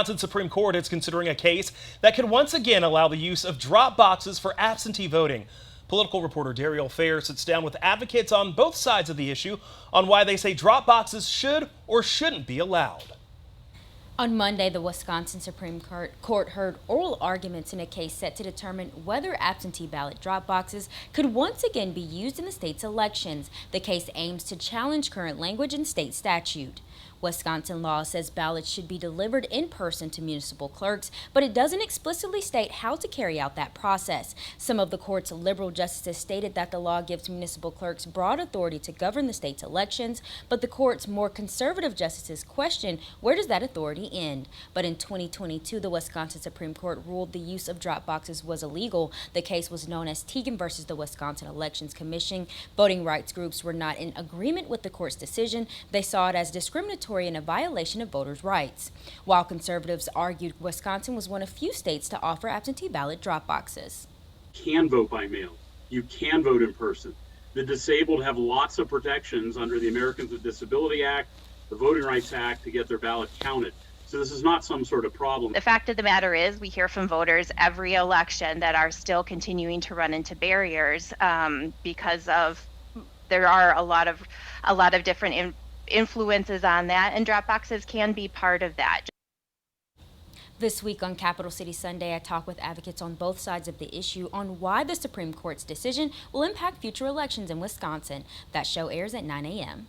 Wisconsin Supreme Court is considering a case that could once again allow the use of drop boxes for absentee voting. Political reporter Dariel Fair sits down with advocates on both sides of the issue on why they say drop boxes should or shouldn't be allowed. On Monday, the Wisconsin Supreme Court heard oral arguments in a case set to determine whether absentee ballot drop boxes could once again be used in the state's elections. The case aims to challenge current language in state statute. Wisconsin law says ballots should be delivered in person to municipal clerks, but it doesn't explicitly state how to carry out that process. Some of the court's liberal justices stated that the law gives municipal clerks broad authority to govern the state's elections, but the court's more conservative justices question where does that authority end. But in 2022, the Wisconsin Supreme Court ruled the use of drop boxes was illegal. The case was known as Teagan versus the Wisconsin Elections Commission. Voting rights groups were not in agreement with the court's decision. They saw it as discriminatory and a violation of voters' rights. While conservatives argued Wisconsin was one of few states to offer absentee ballot drop boxes. You can vote by mail. You can vote in person. The disabled have lots of protections under the Americans with Disability Act, the Voting Rights Act to get their ballot counted. So this is not some sort of problem. The fact of the matter is we hear from voters every election that are still continuing to run into barriers because of there are a lot of different influences on that, and drop boxes can be part of that. This week on Capital City Sunday, I talk with advocates on both sides of the issue on why the Supreme Court's decision will impact future elections in Wisconsin. That show airs at 9 a.m.